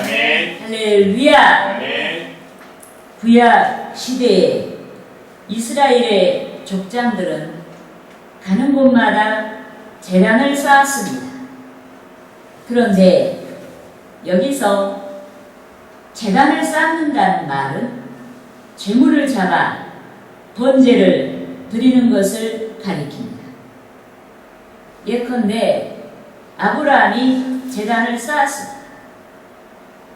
아멘. 할렐루야. 아멘. 구약 시대에 이스라엘의 족장들은 가는 곳마다 제단을 쌓았습니다. 그런데 여기서 제단을 쌓는다는 말은 제물을 잡아 번제를 드리는 것을 가리킵니다. 예컨대 아브라함이 제단을 쌓았습니다.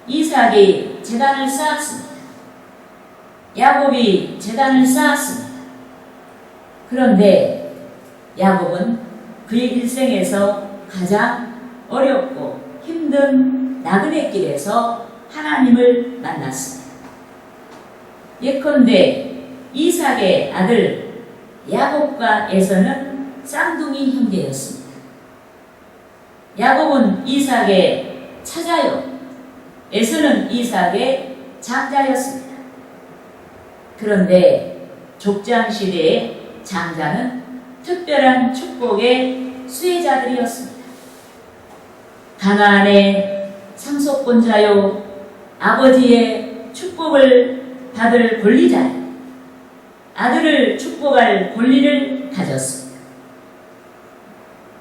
이삭이 제단을 쌓았습니다. 야곱이 제단을 쌓았습니다. 그런데 야곱은 그의 일생에서 가장 어렵고 힘든 나그네 길에서 하나님을 만났습니다. 예컨대 이삭의 아들 야곱과 에서는 쌍둥이 형제였습니다. 야곱은 이삭의 차자요, 에서는 이삭의 장자였습니다. 그런데 족장 시대의 장자는 특별한 축복의 수혜자들이었습니다. 가나안의 상속권자요, 아버지의 축복을 받을 권리자요, 아들을 축복할 권리를 가졌습니다.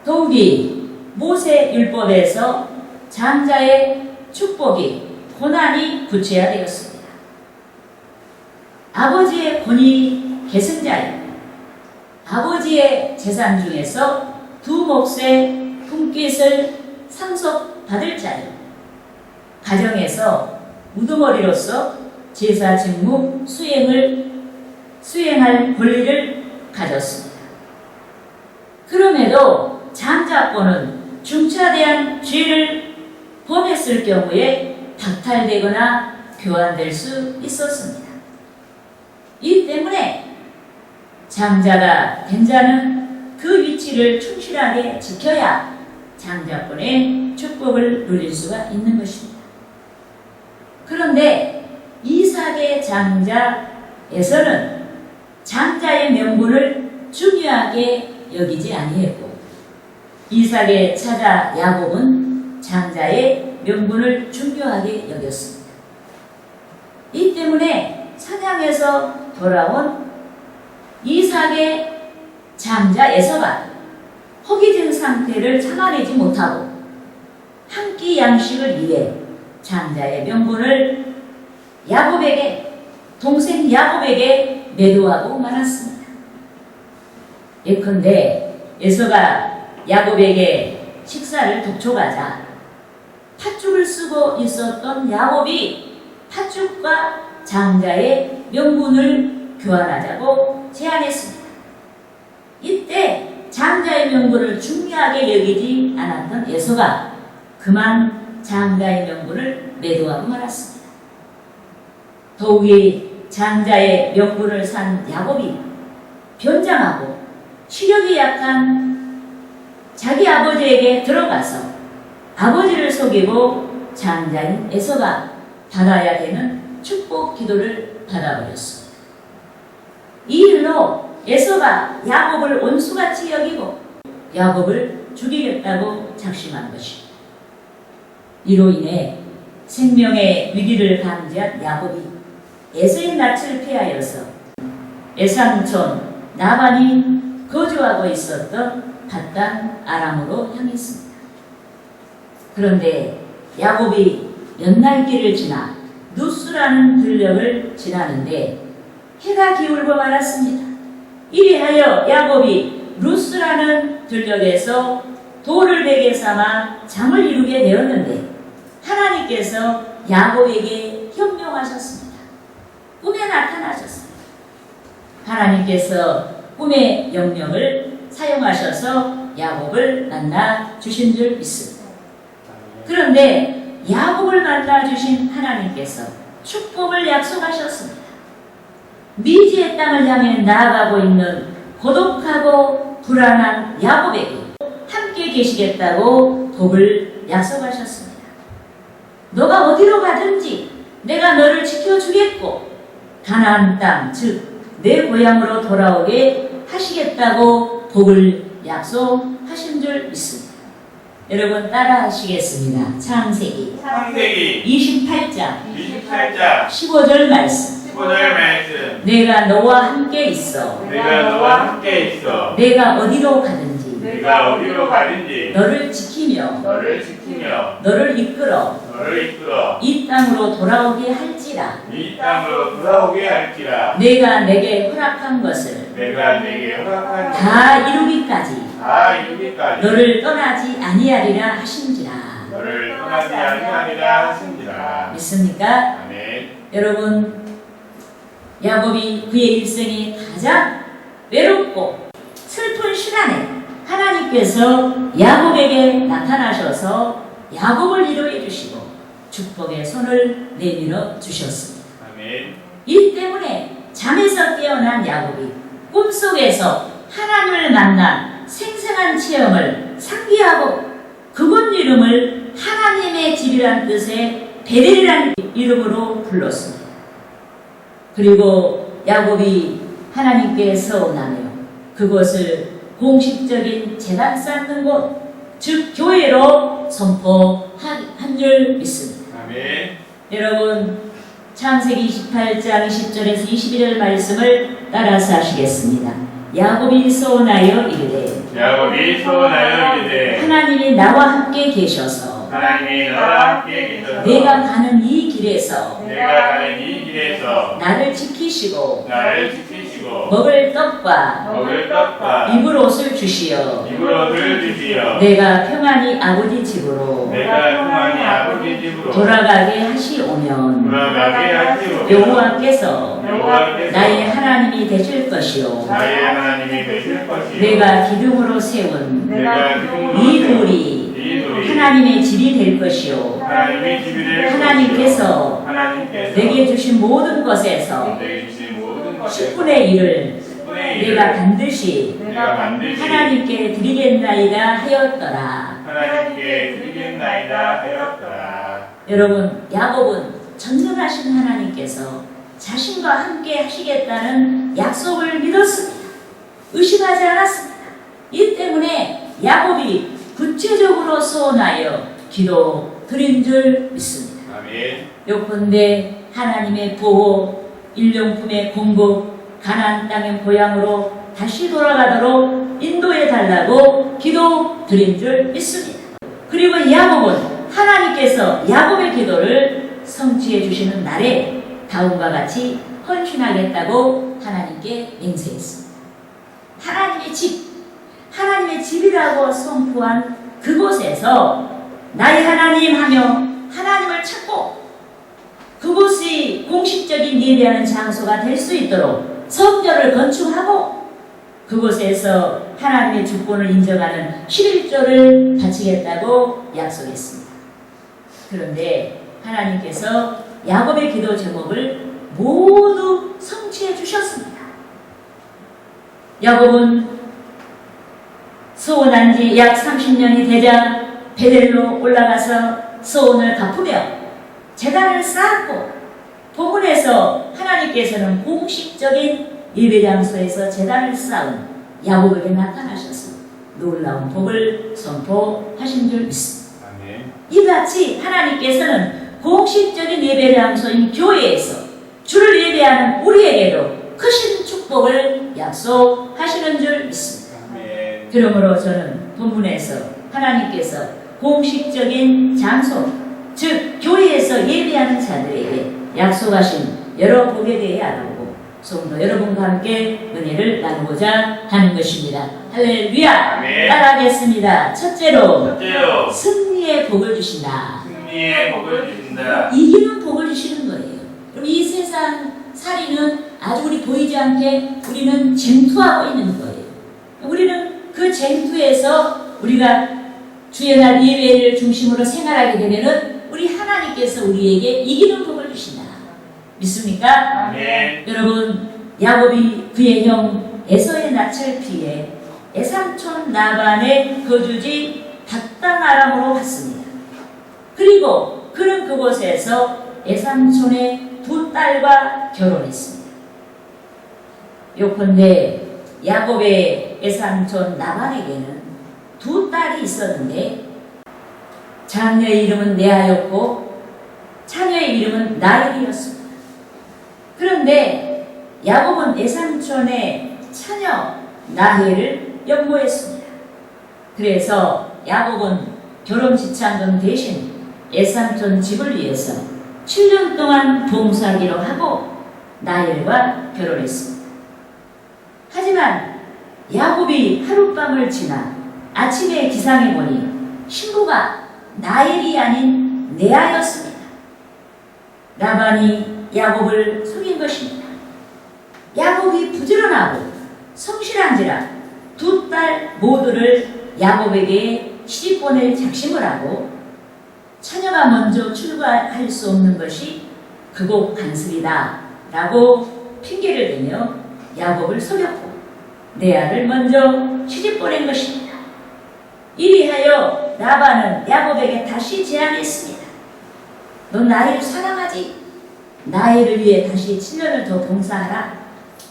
더욱이 모세 율법에서 장자의 축복이 고난이 구체화되었습니다. 아버지의 권위 계승자요, 아버지의 재산 중에서 두 몫의 품깃을 상속받을 자요, 가정에서 우두머리로서 제사 직무 수행할 권리를 가졌습니다. 그럼에도 장자권은 중차대한 죄를 범했을 경우에 박탈되거나 교환될 수 있었습니다. 이 때문에 장자가 된 자는 그 위치를 충실하게 지켜야 장자권의 축복을 누릴 수가 있는 것입니다. 그런데 이삭의 장자에서는 장자의 명분을 중요하게 여기지 아니했고, 이삭의 차자 야곱은 장자의 명분을 중요하게 여겼습니다. 이 때문에 사냥에서 돌아온 이삭의 장자 에서가 허기진 상태를 참아내지 못하고 한 끼 양식을 위해 장자의 명분을 야곱에게, 동생 야곱에게 매도하고 말았습니다. 예컨대 에서가 야곱에게 식사를 독촉하자 팥죽을 쓰고 있었던 야곱이 팥죽과 장자의 명분을 교환하자고 제안했습니다. 이때 장자의 명분을 중요하게 여기지 않았던 에서가 그만 장자의 명분을 매도하고 말았습니다. 더욱이 장자의 명분을 산 야곱이 변장하고 시력이 약한 자기 아버지에게 들어가서 아버지를 속이고 장자인 에서가 받아야 되는 축복 기도를 받아버렸습니다. 이 일로 에서가 야곱을 원수같이 여기고 야곱을 죽이겠다고 작심한 것입니다. 이로 인해 생명의 위기를 감지한 야곱이 에서의 낯을 피하여서 에상촌 나반이 거주하고 있었던 밧단 아람으로 향했습니다. 그런데 야곱이 몇 날 길을 지나 누스라는 들녘을 지나는데 해가 기울고 말았습니다. 이리하여 야곱이 루스라는 들녘에서 돌을 베개 삼아 잠을 이루게 되었는데 하나님께서 야곱에게 현명하셨습니다. 꿈에 나타나셨습니다. 하나님께서 꿈의 영역을 사용하셔서 야곱을 만나 주신 줄 믿습니다. 그런데 야곱을 만나 주신 하나님께서 축복을 약속하셨습니다. 미지의 땅을 향해 나아가고 있는 고독하고 불안한 야곱에게 함께 계시겠다고 복을 약속하셨습니다. 너가 어디로 가든지 내가 너를 지켜주겠고 가나안 땅, 즉 내 고향으로 돌아오게 하시겠다고 복을 약속하신 줄 믿습니다. 여러분 따라 하시겠습니다. 창세기 창세기 28장 28장 15절 말씀. 15절 말씀. 내가 너와 함께 있어. 내가 너와 함께 있어. 내가 어디로 가든지 내가 어디로 가든지 너를 지키며 너를 지키며 너를 이끌어 너를 이끌어 이 땅으로 돌아오게 할지라. 이 땅으로 돌아오게 할지라. 내가 내게 허락한 것을 내가 내게 허락한 다 이루기까지 다 이루기까지 너를 떠나지 아니하리라 하신지라. 너를 떠나지 아니하리라 하신지라. 믿습니까? 아멘. 여러분, 야곱이 그의 일생이 가장 외롭고 슬픈 시간에 하나님께서 야곱에게 나타나셔서 야곱을 위로해 주시고 축복의 손을 내밀어 주셨습니다. 아멘. 이 때문에 잠에서 깨어난 야곱이 꿈속에서 하나님을 만난 생생한 체험을 상기하고 그곳 이름을 하나님의 집이란 뜻의 베델이라는 이름으로 불렀습니다. 그리고 야곱이 하나님께 서운하며 그곳을 공식적인 제단 쌓는 곳, 즉 교회로 선포한 줄 믿습니다. 아멘. 여러분, 창세기 28장 10절에서 21절 말씀을 따라서 하시겠습니다. 야곱이 서운하여 이르되 야곱이 서운하여 이르되 하나님이 나와 함께 계셔서 하나님이 나와 함께 계셔서 내가 가는 이 길에서 내가 가는 이 길에서 나를 지키시고 나를 지키시고 먹을 떡과 먹을 떡과 입을 옷을 주시어 입을 옷을 주시어 내가 평안히 아버지 집으로 내가 평안히 아버지 집으로 돌아가게 하시오면 돌아가게 하시오. 여호와께서 여호와께서 나의 하나님이 되실 것이요 나의 하나님이 되실 것이요 내가 기둥으로 세운 내가 기둥으로 이 세운 돌이 이 돌이 하나님의 집이 될 것이요 하나님의 집이 될 하나님께서 하나님께서 내게 주신 모든 것에서 내게 주신 모든 것에 10분의 1을 10분의 1을 내가 반드시 내가 반드시 하나님께 드리겠나이다 하였더라. 하나님께 드리겠나이다 하였더라. 여러분, 야곱은 전능하신 하나님께서 자신과 함께 하시겠다는 약속을 믿었습니다. 의심하지 않았습니다. 이 때문에 야곱이 구체적으로 서원하여 기도 드린 줄 믿습니다. 아멘. 요컨대 하나님의 보호, 일용품의 공급, 가나안 땅의 고향으로 다시 돌아가도록 인도해 달라고 기도 드린 줄 믿습니다. 그리고 야곱은 하나님께서 야곱의 기도를 성취해 주시는 날에 다음과 같이 헌신하겠다고 하나님께 맹세했습니다. 하나님의 집이라고 선포한 그곳에서 나의 하나님 하며 하나님을 찾고 그곳이 공식적인 예배하는 장소가 될 수 있도록 성전을 건축하고 그곳에서 하나님의 주권을 인정하는 11조를 바치겠다고 약속했습니다. 그런데 하나님께서 야곱의 기도 제목을 모두 성취해 주셨습니다. 야곱은 서원한 지 약 30년이 되자 베델로 올라가서 서원을 갚으며 제단을 쌓았고 본문에서 하나님께서는 공식적인 예배장소에서 제단을 쌓은 야곱에게 나타나셔서 놀라운 복을 선포하신 줄 믿습니다. 아멘. 이같이 하나님께서는 공식적인 예배장소인 교회에서 주를 예배하는 우리에게도 크신 축복을 약속하시는 줄 믿습니다. 아멘. 그러므로 저는 본문에서 하나님께서 공식적인 장소, 즉 교회에서 예배하는 자들에게 약속하신 여러 복에 대해 알아보고 성도 여러분과 함께 은혜를 나누고자 하는 것입니다. 할렐루야! 아멘. 따라하겠습니다. 첫째로 첫째로 승리의 복을 주신다. 승리의 복을 주신다. 이기는 복을 주시는 거예요. 그럼 이 세상 살이는 아주 우리 보이지 않게 우리는 쟁투하고 있는 거예요. 우리는 그 쟁투에서 우리가 주의 날 예배를 중심으로 생활하게 되면은 우리 하나님께서 우리에게 이기는 복을 주신다. 믿습니까? 아멘. 여러분, 야곱이 그의 형 에서의 낯을 피해 에삼촌 나반의 거주지 닷단 아람으로 갔습니다. 그리고 그는 그곳에서 에삼촌의 두 딸과 결혼했습니다. 요컨대 야곱의 에삼촌 나반에게는 두 딸이 있었는데 장녀의 이름은 레아였고 차녀의 이름은 라헬이었습니다. 그런데 야곱은 에삼촌의 차녀 라헬을 연모했습니다. 그래서 야곱은 결혼 지참금 대신 에삼촌 집을 위해서 7년 동안 봉사하기로 하고 라헬과 결혼했습니다. 하지만 야곱이 하룻밤을 지나 아침에 기상해 보니 신부가 라헬이 아닌 레아였습니다. 라반이 야곱을 속인 것입니다. 야곱이 부지런하고 성실한지라 두 딸 모두를 야곱에게 시집보낼 작심을 하고 처녀가 먼저 출가할 수 없는 것이 극옥 간섭이다 라고 핑계를 대며 야곱을 속였고 레아를 먼저 시집보낸 것입니다. 이리하여 라반은 야곱에게 다시 제안했습니다. 넌 나를 사랑하지? 나를 위해 다시 7년을 더 봉사하라.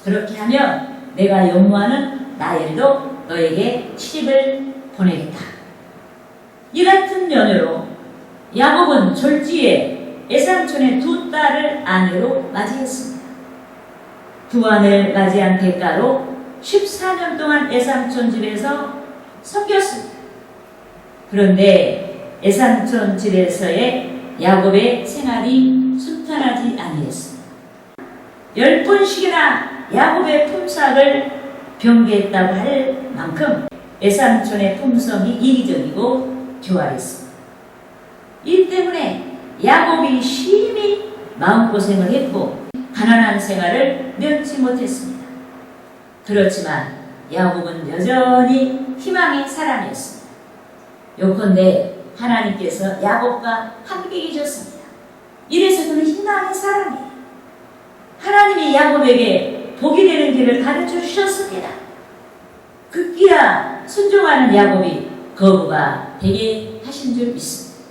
그렇게 하면 내가 연모하는 라헬도 너에게 시집을 보내겠다. 이 같은 연유로 야곱은 졸지에 에삼촌의 두 딸을 아내로 맞이했습니다. 두 아내를 맞이한 대가로 14년 동안 에삼촌 집에서 섞였습니다. 그런데 에삼촌 집에서의 야곱의 생활이 순탄하지 아니했습니다. 10번씩이나 야곱의 품삯을 변개했다고 할 만큼 에삼촌의 품성이 이기적이고 교활했습니다. 이 때문에 야곱이 심히 마음고생을 했고 가난한 생활을 면치 못했습니다. 그렇지만 야곱은 여전히 희망의 사람이었습니다. 요컨대 하나님께서 야곱과 함께 계셨습니다. 이래서 그는 희망의 사람이에요. 하나님이 야곱에게 복이 되는 길을 가르쳐 주셨습니다. 극기야 순종하는 야곱이 거부가 되게 하신 줄 믿습니다.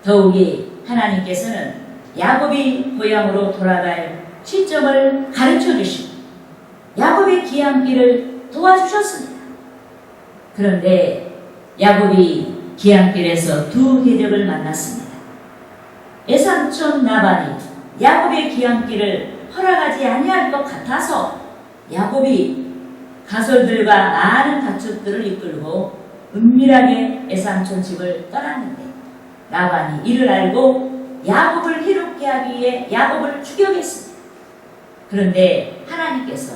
더욱이 하나님께서는 야곱이 고향으로 돌아갈 시점을 가르쳐 주시고 야곱의 귀한 길을 도와주셨습니다. 그런데 야곱이 귀한 길에서 두 해적을 만났습니다. 에삼촌 라반이 야곱의 귀한 길을 허락하지 아니할 것 같아서 야곱이 가솔들과 많은 가축들을 이끌고 은밀하게 에삼촌 집을 떠났는데 라반이 이를 알고 야곱을 해롭게 하기 위해 야곱을 추격했습니다. 그런데 하나님께서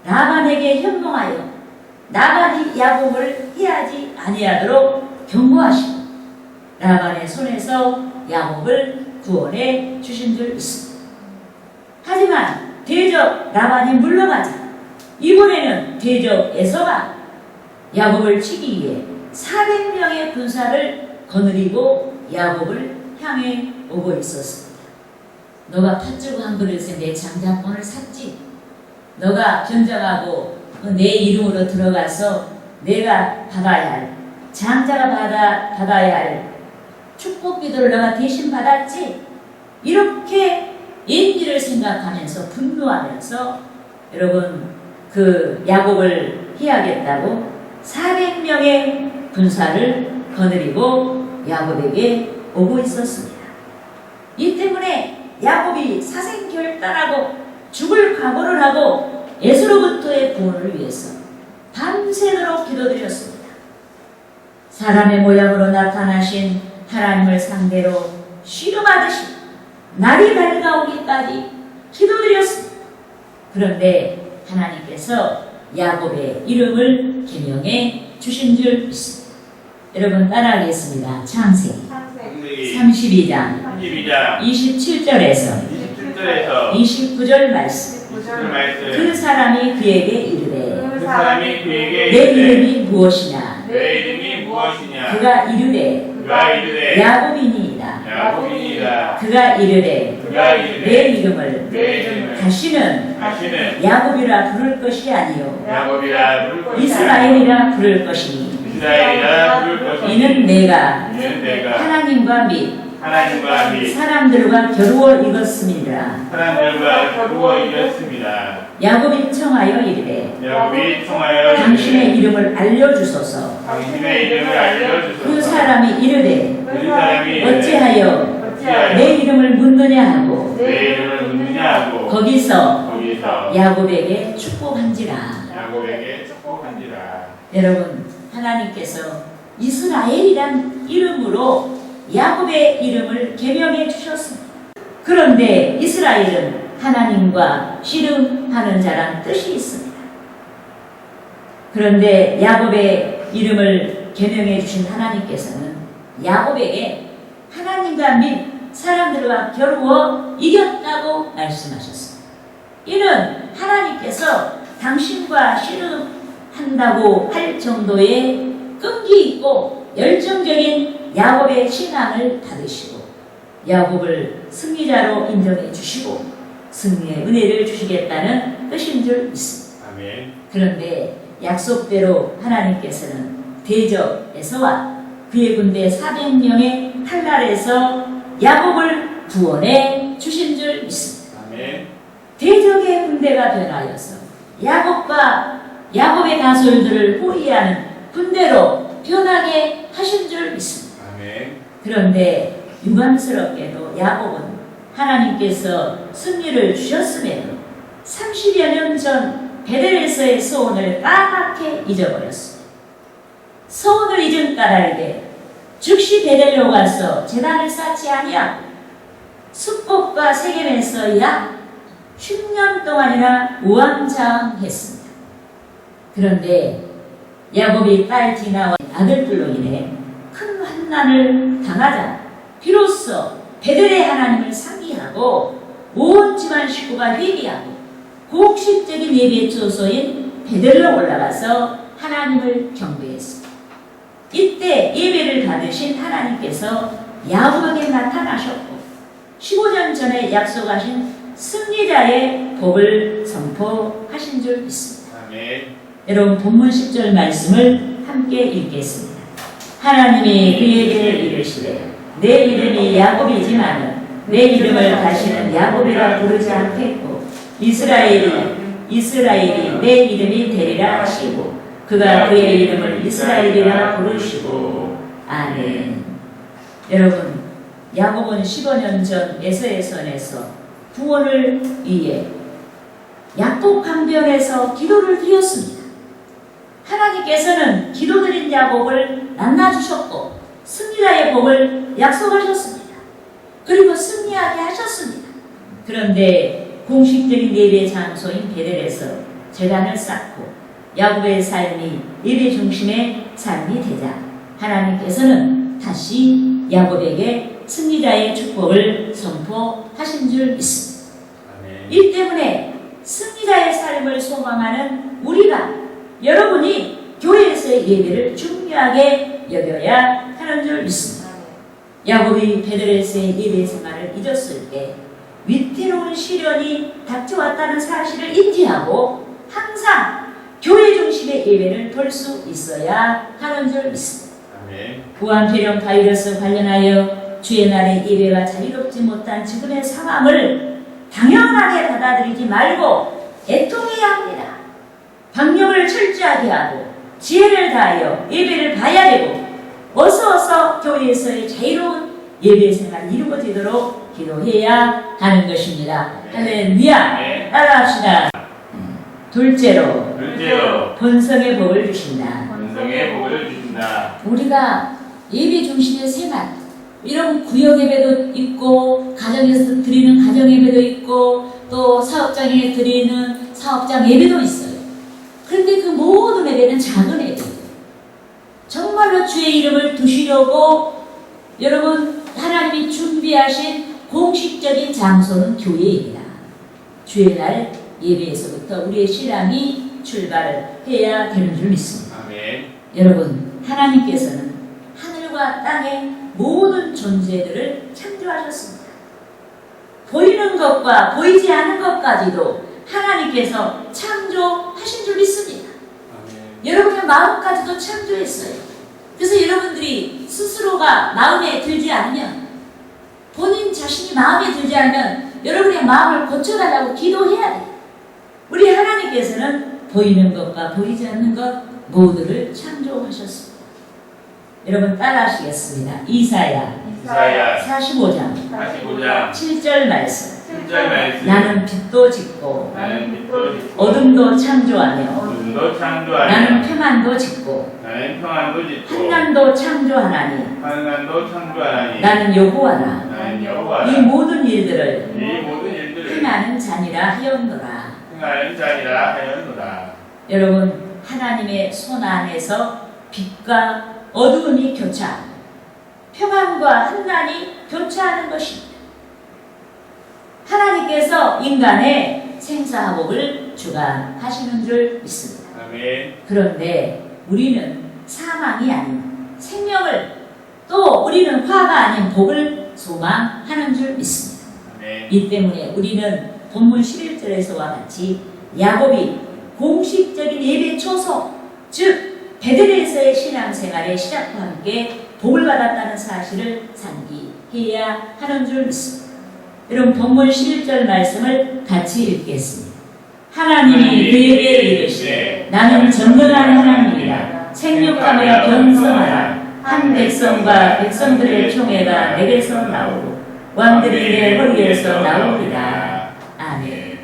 라반에게 현몽하여 라반이 야곱을 해하지 아니하도록 경고하시고 라반의 손에서 야곱을 구원해 주신 줄 믿습니다. 하지만 대적 라반이 물러가자 이번에는 대적 에서가 야곱을 치기 위해 400명의 군사를 거느리고 야곱을 향해 오고 있었습니다. 너가 팥주고 한 그릇에 내 장자권을 샀지. 너가 변장하고 내 이름으로 들어가서 내가 받아야 할 장자가 받아야 할 축복 기도를 너가 대신 받았지. 이렇게 인지를 생각하면서 분노하면서 여러분 그 야곱을 해야겠다고 400명의 군사를 거느리고 야곱에게 오고 있었습니다. 이 때문에 야곱이 사생결단하고 죽을 각오를 하고 에서로부터의 구원을 위해서 밤새도록 기도드렸습니다. 사람의 모양으로 나타나신 하나님을 상대로 시험하듯이 날이 밝아오기까지 기도드렸습니다. 그런데 하나님께서 야곱의 이름을 개명해 주신 줄 믿습니다. 여러분 따라하겠습니다. 창세기 32장 27절에서 29절 말씀. 그 사람이 그에게 이르되 내 이름이 무엇이냐? 그가 이르되 야곱이니이다. 그가 이르되 내 이름을 다시는 야곱이라 부를 것이 아니요 이스라엘이라 부를 것이니 이는 내가 하나님과 및 하나님과 및 사람들과 겨루어 이뤘습니다. 사람들과 겨루어 이겼습니다. 야곱이 청하여 이르되 야곱이 통하여 당신의 이름을 알려주소서. 당신의 이름을 알려주소서. 그 사람이 이르되 그 사람이 어찌하여 어찌하여 내 이름을 묻느냐 하고 내 이름을 묻느냐 하고 거기서 야곱에게 축복한지라. 축복한지라. 여러분, 하나님께서 이스라엘이란 이름으로 야곱의 이름을 개명해 주셨습니다. 그런데 이스라엘은 하나님과 씨름하는 자란 뜻이 있습니다. 그런데 야곱의 이름을 개명해 주신 하나님께서는 야곱에게 하나님과 및 사람들과 겨루어 이겼다고 말씀하셨습니다. 이는 하나님께서 당신과 씨름한다고 할 정도의 끈기 있고 열정적인 야곱의 신앙을 받으시고 야곱을 승리자로 인정해 주시고 승리의 은혜를 주시겠다는 뜻인 줄 믿습니다. 아멘. 그런데 약속대로 하나님께서는 대적에서와 그의 군대 400명의 칼날에서 야곱을 구원해 주신 줄 믿습니다. 아멘. 대적의 군대가 변하여서 야곱과 야곱의 가솔들을 호위하는 군대로 변하게 하신 줄 믿습니다. 아멘. 그런데 유감스럽게도 야곱은 하나님께서 승리를 주셨음에도 30여 년 전 베델에서의 소원을 까맣게 잊어버렸습니다. 소원을 잊은 까닭에 즉시 베델로 가서 제단을 쌓지 아니하고 숫법과 세겜에서 약 10년 동안이나 우왕좌왕했습니다. 그런데 야곱이 딸 디나와 아들들로 인해 큰 환난을 당하자 비로소 베델의 하나님을 상기하고 온 집안 식구가 회개하고 공식적인 예배 처소인 베델로 올라가서 하나님을 경배했습니다. 이때 예배를 받으신 하나님께서 야곱에게 나타나셨고 15년 전에 약속하신 승리자의 복을 선포하신 줄 믿습니다. 아멘. 여러분, 본문 10절 말씀을 함께 읽겠습니다. 하나님이 그에게 이르시되 내 이름이 야곱이지만 내 이름을 다시는 야곱이라 부르지 않겠고 이스라엘이 내 이름이 되리라 하시고 그가 그의 이름을 이스라엘이라 부르시고 아멘. 여러분, 야곱은 15년 전 에서의 선에서 구원을 위해 약복 강변에서 기도를 드렸습니다. 하나님께서는 기도드린 야곱을 만나주셨고 승리자의 복을 약속하셨습니다. 그리고 승리하게 하셨습니다. 그런데 공식적인 예배 장소인 베델에서 제단을 쌓고 야곱의 삶이 예배 중심의 삶이 되자 하나님께서는 다시 야곱에게 승리자의 축복을 선포하신 줄 믿습니다. 아멘. 이 때문에 승리자의 삶을 소망하는 우리가 여러분이 교회에서의 예배를 중요하게 여겨야 하는 줄 믿습니다. 야곱이 베델에서의 예배 생활을 잊었을 때 위태로운 시련이 닥쳐왔다는 사실을 인지하고 항상 교회 중심의 예배를 볼 수 있어야 하는 줄 믿습니다. 아멘. 부안폐렴 바이러스 관련하여 주의 날에 예배가 자유롭지 못한 지금의 상황을 당연하게 받아들이지 말고 애통해야 합니다. 방역을 철저하게 하고 지혜를 다하여 예배를 봐야 되고 어서 교회에서의 자유로운 예배 생활이 이루어지도록 기도해야 하는 것입니다. 할렐루야. 네. 따라합시다. 둘째로 둘째로 본성의 복을 주신다. 본성의 복을 주신다. 우리가 예배 중심의 생활, 이런 구역 예배도 있고 가정에서 드리는 가정 예배도 있고 또 사업장에 드리는 사업장 예배도 있어요. 그런데 그 모든 예배는 작은 예배예요. 정말로 주의 이름을 두시려고 여러분 하나님이 준비하신 공식적인 장소는 교회입니다. 주의 날 예배에서부터 우리의 신앙이 출발을 해야 되는 줄 믿습니다. 아멘. 여러분, 하나님께서는 하늘과 땅의 모든 존재들을 창조하셨습니다. 보이는 것과 보이지 않는 것까지도 하나님께서 창조하신 줄 믿습니다. 아멘. 여러분의 마음까지도 창조했어요. 그래서 여러분들이 스스로가 마음에 들지 않으면 자신이 마음에 들지 않으면 여러분의 마음을 고쳐달라고 기도해야 돼요. 우리 하나님께서는 보이는 것과 보이지 않는 것 모두를 창조하셨습니다. 여러분 따라하시겠습니다. 이사야 45장 7절 말씀. 나는 빛도 짓고 어둠도 창조하며 나는 평안도 짓고 환난도 창조하나니 나는 여호와라. 이 모든 일들을 행하는 자니라 하였노라. 여러분 하나님의 손 안에서 빛과 어두움이 교차하고 평안과 환난이 교차하는 것입니다. 하나님께서 인간의 생사화복을 주관하시는 줄 믿습니다. 그런데 우리는 사망이 아닌 생명을, 또 우리는 화가 아닌 복을 소망하는 줄 믿습니다. 이 때문에 우리는 본문 11절에서와 같이 야곱이 공식적인 예배 초소, 즉 베들레헴에서의 신앙생활의 시작과 함께 복을 받았다는 사실을 상기해야 하는 줄 믿습니다. 여러분 본문 11절 말씀을 같이 읽겠습니다. 하나님이 그에게 이르시되 나는 전능한 하나님이라. 생육하며 번성하라. 한 백성과 백성들의 총회가 내게서 나오고 왕들이 내 허리에서 나오리라. 아멘.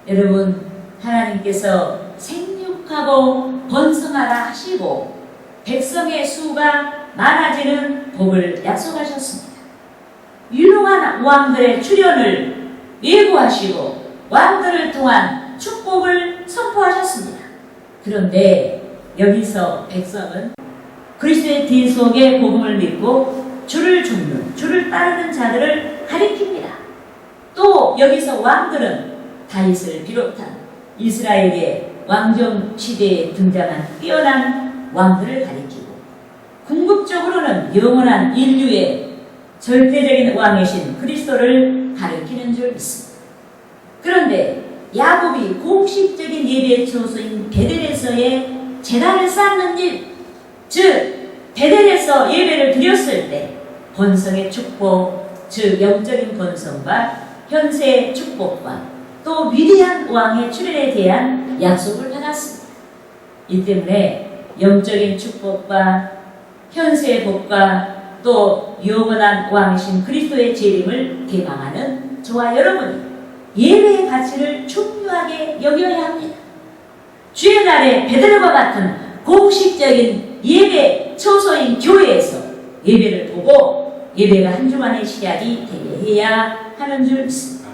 여러분 하나님께서 생육하고 번성하라 하시고 백성의 수가 많아지는 복을 약속하셨습니다. 유능한 왕들의 출현을 예고하시고 왕들을 통한 축복을 선포하셨습니다. 그런데 여기서 백성은 그리스도의 뒤속에 복음을 믿고 주를 줍는, 주를 따르는 자들을 가리킵니다. 또 여기서 왕들은 다윗을 비롯한 이스라엘의 왕정 시대에 등장한 뛰어난 왕들을 가리키고 궁극적으로는 영원한 인류의 절대적인 왕이신 그리스도를 가리키는 줄 믿습니다. 그런데 야곱이 공식적인 예배 초소인 베델에서의 제단을 쌓는 일, 즉 베델에서 예배를 드렸을 때 번성의 축복, 즉 영적인 번성과 현세의 축복과 또 위대한 왕의 출현에 대한 약속을 받았습니다. 이 때문에 영적인 축복과 현세의 복과 또 영원한 왕이신 그리스도의 재림을 대방하는 저와 여러분이 예배의 가치를 중요하게 여겨야 합니다. 주의 날에 베드로와 같은 공식적인 예배 초소인 교회에서 예배를 보고 예배가 한 주간의 시작이 되게 해야 하는 줄 믿습니다.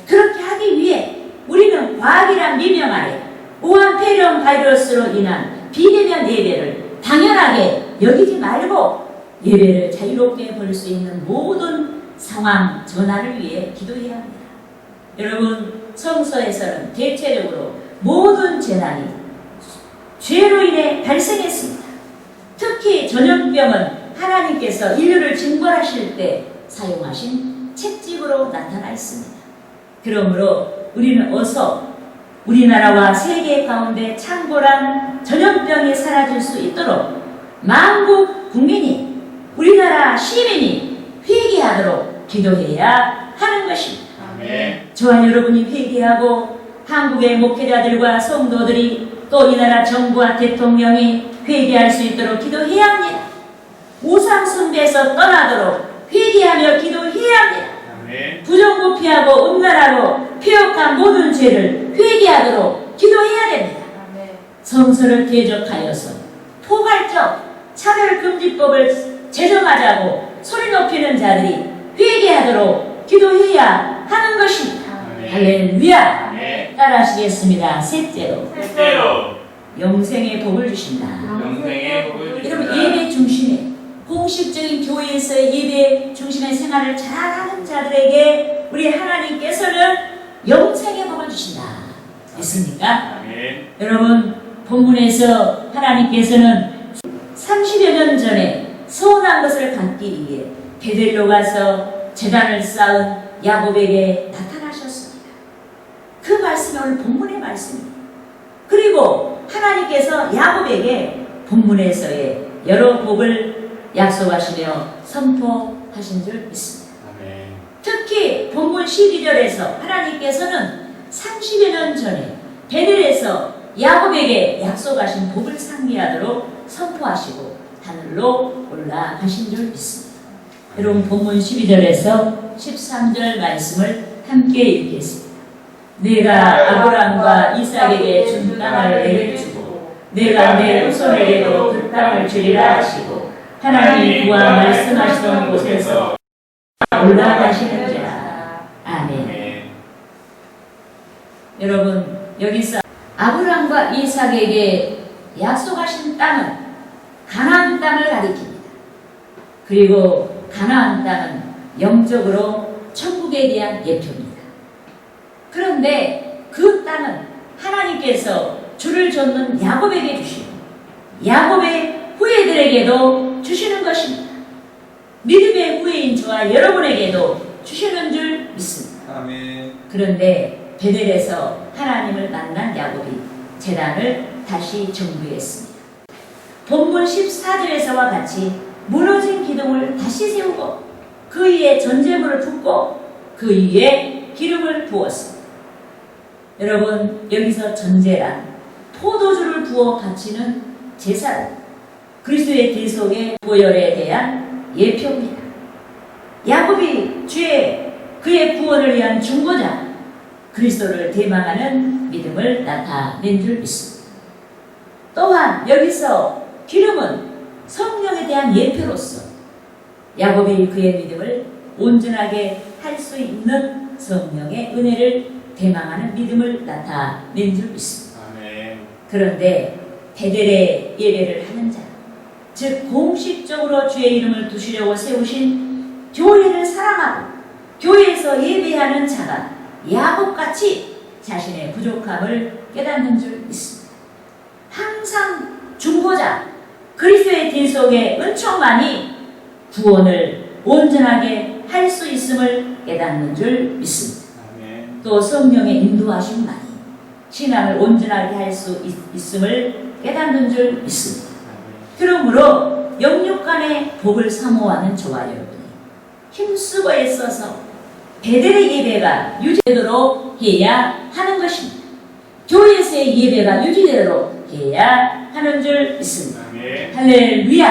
그렇게 하기 위해 우리는 과학이란 미명 아래 우한 폐렴 바이러스로 인한 비대면 예배를 당연하게 여기지 말고 예배를 자유롭게 볼 수 있는 모든 상황 전환을 위해 기도해야 합니다. 여러분 성서에서는 대체적으로 모든 재난이 죄로 인해 발생했습니다. 특히 전염병은 하나님께서 인류를 징벌하실 때 사용하신 채찍으로 나타나 있습니다. 그러므로 우리는 어서 우리나라와 세계 가운데 창궐한 전염병이 사라질 수 있도록 만국 국민이, 우리나라 시민이 회개하도록 기도해야 하는 것입니다. 저와 여러분이 회개하고 한국의 목회자들과 성도들이 또 이 나라 정부와 대통령이 회개할 수 있도록 기도해야 합니다. 우상 숭배에서 떠나도록 회개하며 기도해야 합니다. 부정부패하고 음란하고 폐역한 모든 죄를 회개하도록 기도해야 됩니다. 성서를 대적하여서 포괄적 차별금지법을 제정하자고 소리 높이는 자들이 회개하도록 기도해야 하는 것입니다. 할렐루야. 따라하시겠습니다. 셋째로 영생의 복을 주신다. 여러분 예배 중심에 공식적인 교회에서의 예배 중심의 생활을 잘하는 자들에게 우리 하나님께서는 영생의 복을 주신다. 믿습니까? 여러분 본문에서 하나님께서는 30여 년 전에 서운한 것을 갖기 위해 베델로 가서 제단을 쌓은 야곱에게 나타나셨습니다. 그 말씀이 오늘 본문의 말씀입니다. 그리고 하나님께서 야곱에게 본문에서의 여러 복을 약속하시며 선포하신 줄 믿습니다. 특히 본문 12절에서 하나님께서는 30여 년 전에 베델에서 야곱에게 약속하신 복을 상기하도록 선포하시고 하늘로 올라가신 줄 믿습니다. 여러분 본문 12절에서 13절 말씀을 함께 읽겠습니다. 내가 아브라함과 이삭에게 준 땅을 내게 주고 내가 내 후손에게도 그 땅을 주리라 하시고 하나님이 그와 말씀하시던 곳에서 올라가시는지라. 아멘. 여러분 여기서 아브라함과 이삭에게 약속하신 땅은 가나안 땅을 가리킵니다. 그리고 가나안 땅은 영적으로 천국에 대한 예표입니다. 그런데 그 땅은 하나님께서 주를 좇는 야곱에게 주시고 야곱의 후예들에게도 주시는 것입니다. 믿음의 후예인 저와 여러분에게도 주시는 줄 믿습니다. 아멘. 그런데 베델에서 하나님을 만난 야곱이 제단을 다시 정비했습니다. 본문 14절에서와 같이 무너진 기둥을 다시 세우고 그 위에 전제물을 붓고 그 위에 기름을 부었습니다. 여러분 여기서 전제란 포도주를 부어 바치는 제사로 그리스도의 대속의 보혈에 대한 예표입니다. 야곱이 그의 구원을 위한 중보자 그리스도를 대망하는 믿음을 나타낸 줄 믿습니다. 또한 여기서 기름은 성령에 대한 예표로서 야곱이 그의 믿음을 온전하게 할 수 있는 성령의 은혜를 대망하는 믿음을 나타낸 줄 믿습니다. 아멘. 그런데 베델의 예배를 하는 자, 즉 공식적으로 주의 이름을 두시려고 세우신 교회를 사랑하고 교회에서 예배하는 자가 야곱같이 자신의 부족함을 깨닫는 줄 믿습니다. 항상 중보자 그리스도의 대속의 은총만이 구원을 온전하게 할 수 있음을 깨닫는 줄 믿습니다. 아멘. 또 성령의 인도하심만이 신앙을 온전하게 할 수 있음을 깨닫는 줄 믿습니다. 그러므로 영육간의 복을 사모하는 저와 여러분이 힘쓰고 애써서 베델의 예배가 유지되도록 해야 하는 것입니다. 교회에서의 예배가 유지되도록 해야 하는 줄 믿습니다. 아멘. 할렐루야.